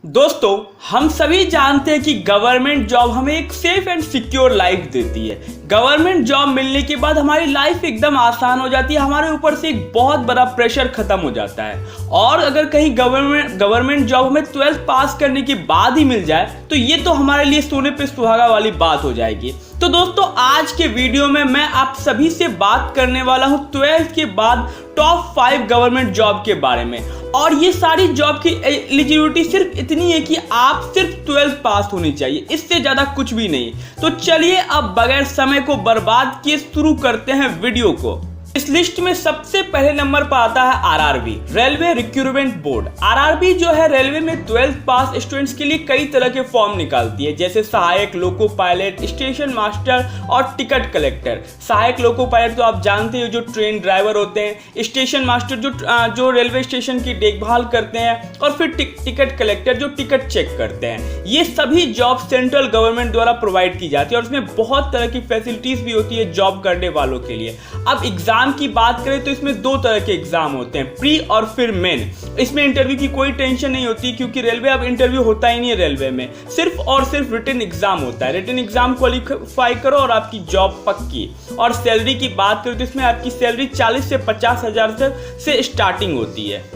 दोस्तों, हम सभी जानते हैं कि गवर्नमेंट जॉब हमें एक सेफ एंड सिक्योर लाइफ देती है। गवर्नमेंट जॉब मिलने के बाद हमारी लाइफ एकदम आसान हो जाती है, हमारे ऊपर से एक बहुत बड़ा प्रेशर खत्म हो जाता है। और अगर कहीं गवर्नमेंट जॉब हमें 12th पास करने के बाद ही मिल जाए तो ये तो हमारे लिए सोने पे सुहागा वाली बात हो जाएगी। तो दोस्तों, आज के वीडियो में मैं आप सभी से बात करने वाला हूं 12th के बाद टॉप 5 गवर्नमेंट जॉब के बारे में। और ये सारी जॉब की एलिजिबिलिटी सिर्फ इतनी है कि आप सिर्फ 12th पास होनी चाहिए, इससे ज्यादा कुछ भी नहीं। तो चलिए अब बगैर समय को बर्बाद किए शुरू करते हैं वीडियो को। इस लिस्ट में सबसे पहले नंबर पर आता है RRB, railway recruitment board. RRB जो है रेलवे में 12th पास स्टूडेंट्स के लिए कई तरह के फॉर्म निकालती है, जैसे सहायक, लोको पायलट, स्टेशन मास्टर और टिकट कलेक्टर। सहायक लोको पायलट तो आप जानते हो, जो ट्रेन ड्राइवर होते हैं। स्टेशन मास्टर जो रेलवे स्टेशन की देखभाल करते हैं। और फिर टिकट कलेक्टर जो टिकट चेक करते हैं। ये सभी जॉब सेंट्रल गवर्नमेंट द्वारा प्रोवाइड की जाती है और इसमें बहुत तरह की फैसिलिटीज भी होती है जॉब करने वालों के लिए। अब एग्जाम की बात करें तो इसमें 2 तरह के एग्जाम होते हैं, प्री और फिर मेन। इसमें इंटरव्यू की कोई टेंशन नहीं होती, क्योंकि रेलवे अब इंटरव्यू होता ही नहीं है रेलवे में, सिर्फ और सिर्फ रिटन एग्जाम होता है। रिटन एग्जाम क्वालिफाई करो और आपकी जॉब पक्की। और सैलरी की बात करें तो इसमें आपकी सैलरी 40 से 50 हजार से स्टार्टिंग होती है।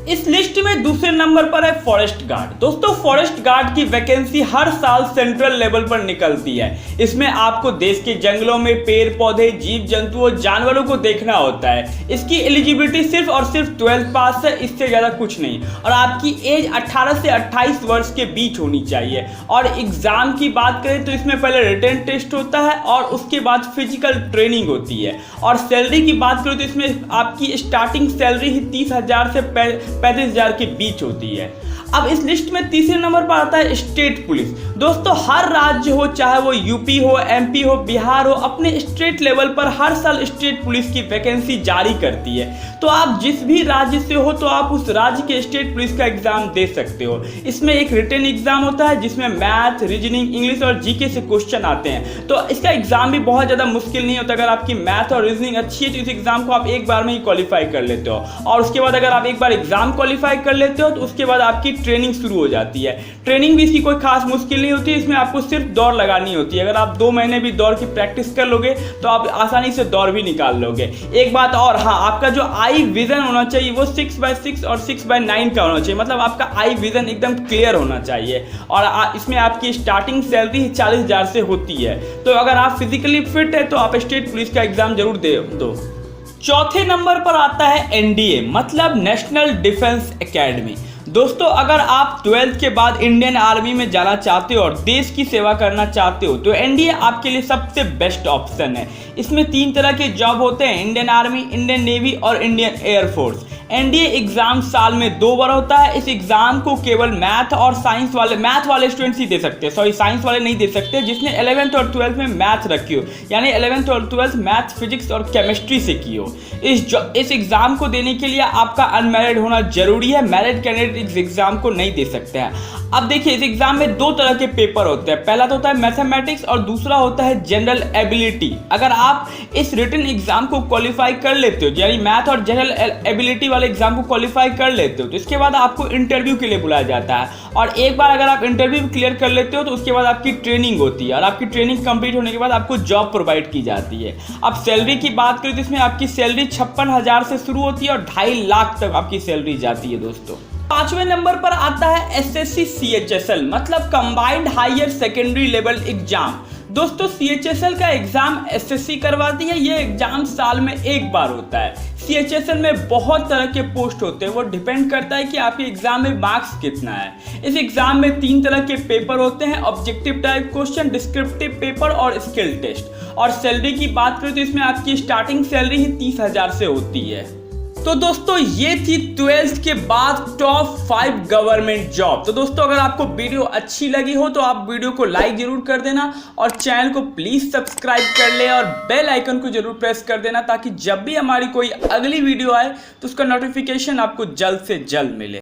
इस लिस्ट में दूसरे नंबर पर है फॉरेस्ट गार्ड। दोस्तों, फॉरेस्ट गार्ड की वैकेंसी हर साल सेंट्रल लेवल पर निकलती है। इसमें आपको देश के जंगलों में पेड़ पौधे, जीव जंतुओं, जानवरों को देखना होता है। इसकी एलिजिबिलिटी सिर्फ और सिर्फ 12th पास है, इससे ज्यादा कुछ नहीं। और आपकी एज 18 से 28 वर्ष के बीच होनी चाहिए। और एग्जाम की बात करें तो इसमें पहले रिटन टेस्ट होता है और उसके बाद फिजिकल ट्रेनिंग होती है। और सैलरी की बात करें तो इसमें आपकी स्टार्टिंग सैलरी ही 30,000 से 35,000 के बीच होती है। अब इस लिस्ट में तीसरे नंबर पर आता है स्टेट पुलिस। दोस्तों, हर राज्य हो, चाहे वो यूपी हो, एमपी हो, बिहार हो, अपने स्टेट लेवल पर हर साल स्टेट पुलिस की वैकेंसी जारी करती है। तो आप जिस भी राज्य से हो तो आप उस राज्य के स्टेट पुलिस का एग्जाम दे सकते हो। इसमें एक रिटन एग्जाम होता है जिसमें मैथ, रीजनिंग, इंग्लिश और जीके से क्वेश्चन आते हैं। तो इसका एग्जाम भी बहुत ज्यादा मुश्किल नहीं होता। अगर आपकी मैथ और रीजनिंग अच्छी है तो इस एग्जाम को आप एक बार में ही क्वालिफाई कर लेते हो। और उसके बाद अगर आप एक बार एग्जाम क्वालिफाई कर लेते हो तो उसके बाद आपकी ट्रेनिंग शुरू हो जाती है। ट्रेनिंग भी इसकी कोई खास मुश्किल नहीं होती, इसमें आपको सिर्फ दौड़ लगानी होती है। अगर आप 2 महीने भी दौड़ की प्रैक्टिस कर लोगे तो आप आसानी से दौड़ भी निकाल लोगे। एक बात और, हाँ, आपका जो आई विजन होना चाहिए वो 6x6 और 6x9 का होना चाहिए। मतलब आपका आई विजन एकदम क्लियर होना चाहिए। और इसमें आपकी स्टार्टिंग सैलरी 40,000 से होती है। तो अगर आप फिजिकली फिट है तो आप स्टेट पुलिस का एग्जाम जरूर दे दो। चौथे नंबर पर आता है एनडीए, मतलब नेशनल डिफेंस एकेडमी। दोस्तों, अगर आप 12th के बाद इंडियन आर्मी में जाना चाहते हो और देश की सेवा करना चाहते हो तो एनडीए आपके लिए सबसे बेस्ट ऑप्शन है। इसमें 3 तरह के जॉब होते हैं, इंडियन आर्मी, इंडियन नेवी और इंडियन एयरफोर्स। एनडीए एग्जाम साल में 2 बार होता है। इस एग्जाम को केवल मैथ वाले स्टूडेंट्स ही दे सकते हैं। सॉरी, साइंस वाले नहीं दे सकते, जिसने 11th और 12th में मैथ रखी हो, यानी 11th और 12th मैथ, फिजिक्स और केमिस्ट्री से की हो। इस एग्जाम को देने के लिए आपका अनमैरिड होना जरूरी है। मैरिड कैंडिडेट इस एग्जाम को नहीं दे सकते हैं। अब देखिए, इस एग्जाम में 2 तरह के पेपर होते हैं। पहला तो होता है मैथमेटिक्स और दूसरा होता है जनरल एबिलिटी। अगर आप इस रिटन एग्जाम को क्वालिफाई कर लेते हो, यानी मैथ और जनरल एबिलिटी वाले एग्जाम को क्वालिफाई कर लेते हो, तो इसके बाद आपको इंटरव्यू के लिए बुलाया जाता है। और एक बार अगर आप इंटरव्यू क्लियर कर लेते हो तो उसके बाद आपकी ट्रेनिंग होती है। और आपकी ट्रेनिंग कंप्लीट होने के बाद आपको जॉब प्रोवाइड की जाती है। अब सैलरी की बात करें तो इसमें आपकी सैलरी 56,000 से शुरू होती है और 2.5 लाख तक आपकी सैलरी जाती है। दोस्तों, 5वें नंबर पर आता है एसएससी सीएचएसएल, मतलब combined higher secondary level exam. दोस्तों, सीएचएसएल का एग्जाम एसएससी करवाती है। ये एग्जाम साल में 1 बार होता है। सीएचएसएल में बहुत तरह के पोस्ट होते हैं, वो डिपेंड करता है कि आपके एग्जाम में मार्क्स कितना है। इस एग्जाम में 3 तरह के पेपर होते हैं, objective type question, descriptive paper और स्किल टेस्ट। और सैलरी की बात करें तो इसमें आपकी स्टार्टिंग सैलरी ही 30,000 से होती है। तो दोस्तों, ये थी 12th के बाद टॉप 5 गवर्नमेंट जॉब। तो दोस्तों, अगर आपको वीडियो अच्छी लगी हो तो आप वीडियो को लाइक जरूर कर देना और चैनल को प्लीज सब्सक्राइब कर ले और बेल आइकन को जरूर प्रेस कर देना, ताकि जब भी हमारी कोई अगली वीडियो आए तो उसका नोटिफिकेशन आपको जल्द से जल्द मिले।